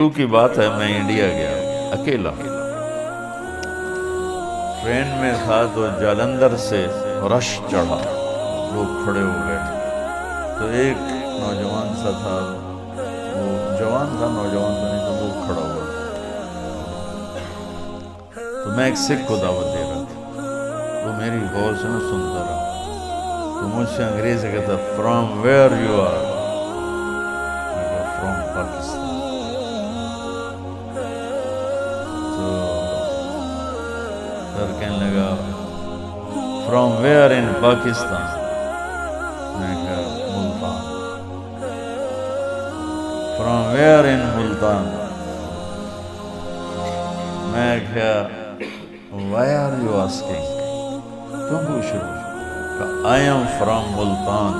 کی بات ہے، میں انڈیا گیا اکیلا، ٹرین میں تھا تو جالندھر سے رش چڑھا، لوگ کھڑے ہو گئے، تو ایک نوجوان سا تھا، وہ جوان تھا، نوجوان تو نہیں، تو وہ کھڑا ہوا تھا، تو میں ایک سکھ کو دعوت دے رہا تھا، وہ میری غور سے نہ سنتا رہا، تو مجھ سے انگریزی کہتا فرام ویئر یو آر، میں کہا فرام پاکستان، پھر کہنے لگا فرام ویئر ان پاکستان، میں کہا Multan, from where in Multan, میں کہا وائی آر یو آسکنگ، کیوں پوچھ رہے ہو؟ I am from Multan,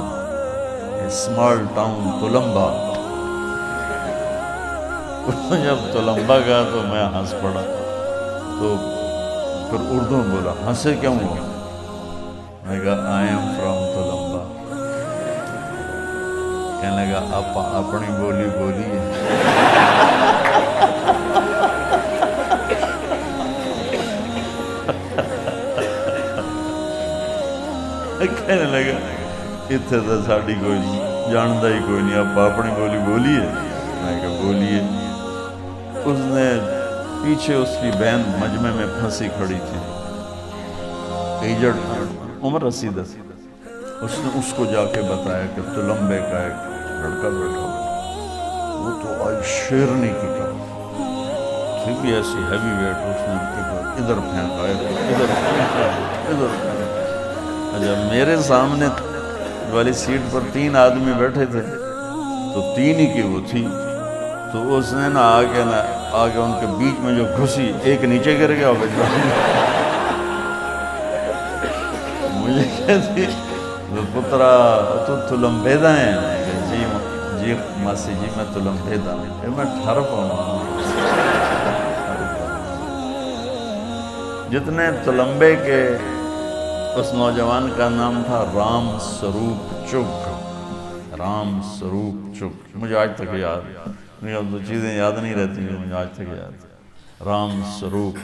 small town Tulamba. جب تلمبا گیا تو میں ہنس پڑا، تو پھر اردو میں بولا، ہنسے کیوں ہو؟ میں کہا آئی ایم فرام تلمبا۔ کہنے لگا آپ اپنی بولی بولیے۔ کہنے لگا اتنے تو ساڑی کوئی جانتا ہی کوئی نہیں، آپ اپنی بولی بولیے۔ میں کہا بولیے۔ اس نے پیچھے اس کی بہن مجمع میں پھنسی کھڑی تھی، ایجڑ عمر رسیدہ، اس نے اس کو جا کے بتایا کہ تلمبے کا ایک لڑکا بیٹھا ہوا، وہ تو آئی شیرنی کی طرح تھی بھی ایسی ہیوی ویٹ، اس نے ادھر پھینکا، ادھر پھینکا، ادھر پھینکا۔ اچھا میرے سامنے والی سیٹ پر 3 آدمی بیٹھے تھے، تو 3 ہی کی وہ تھی، تو اس نے نا آگے ان کے بیچ میں جو گھسی، ایک نیچے گر گیا، مجھے کہتی پترا تو تلمبیدا ہے؟ جی ماسی جی میں تلمبیدا ہوں، میں ٹھر پاؤں۔ جتنے تلمبے کے، اس نوجوان کا نام تھا رام سروپ چک، رام سروپ چک، مجھے آج تک یاد، مجھے اب تو چیزیں یاد نہیں رہتی، مجھے آج تک یاد، رام سروپ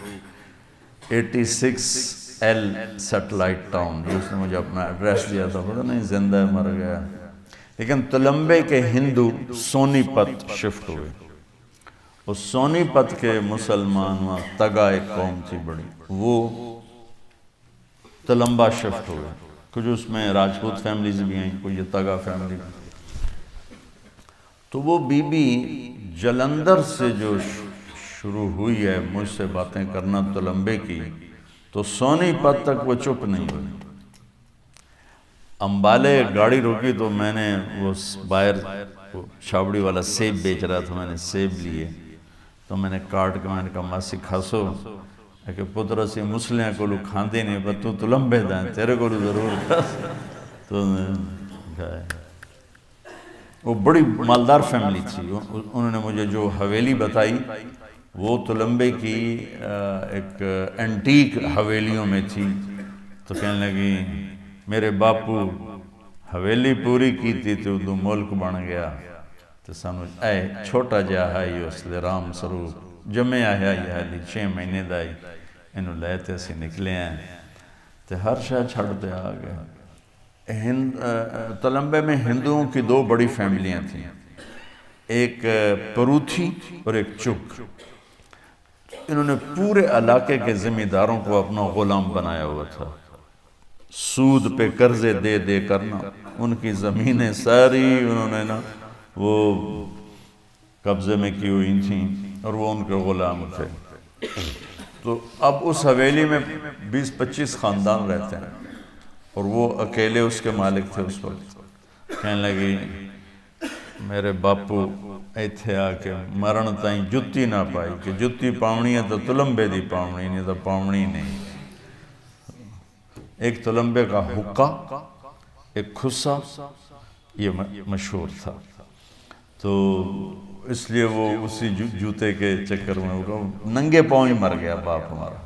86L سیٹلائٹ ٹاؤن، اس نے مجھے اپنا ایڈریس دیا تھا، پتہ نہیں زندہ ہے مر گیا۔ لیکن تلمبے کے ہندو سونی پت شفٹ ہوئے، اس سونی پت کے مسلمان وہاں تگا ایک قوم تھی بڑی، وہ تلمبا شفٹ ہوئے، کچھ اس میں راجپوت فیملیز بھی ہیں، کوئی یہ تگا فیملی بھی۔ تو وہ بی بی جلندر سے جو شروع ہوئی ہے مجھ سے باتیں کرنا تلمبے کی، تو سونی پت تک وہ چپ نہیں ہوئی۔ امبالے گاڑی روکی تو میں نے وہ باہر چھاوڑی والا سیب بیچ رہا تھا، میں نے سیب لیے، تو میں نے کاٹ کے میں نے کہا ماسی کھاسو، کہ پترہ سی مسلیاں کو لوگ کھاندے نہیں، پر تو تلمبے دائیں، تیرے کو ضرور کھاس۔ تو کھائے، وہ بڑی مالدار فیملی تھی، انہوں نے مجھے جو حویلی بتائی وہ تلمبے کی ایک اینٹیک حویلیوں میں تھی، تو کہنے لگی میرے باپو حویلی پوری کی تھی تو ملک بن گیا، تو سمجھ اے چھوٹا جا ہے اس لئے رام سروپ جمعے آیا یہ حالی 6 مہینے دائی، انہوں لیتے سے نکلے ہیں، تو ہر شاہ چھڑتے آگئے۔ تلمبے میں ہندوؤں کی 2 بڑی فیملیاں تھیں، ایک پروتھی اور ایک چک، انہوں نے پورے علاقے کے زمینداروں کو اپنا غلام بنایا ہوا تھا، سود پہ قرضے دے دے کرنا، ان کی زمینیں ساری انہوں نے نا وہ قبضے میں کی ہوئی تھیں، اور وہ ان کے غلام تھے۔ تو اب اس حویلی میں 20-25 خاندان رہتے ہیں، اور وہ اکیلے اس کے مالک تھے اس وقت۔ کہنے لگی میرے باپو ایتھے آ کے مرن تائیں جتی نہ پائی، کہ جتی پاؤنی ہے تو تلمبے دی پاؤنی نہیں تو پاؤنی نہیں۔ ایک تلمبے کا حقہ، ایک کھسا، یہ مشہور تھا، تو اس لیے وہ اسی جوتے کے چکر میں ننگے پاؤں ہی مر گیا باپ ہمارا۔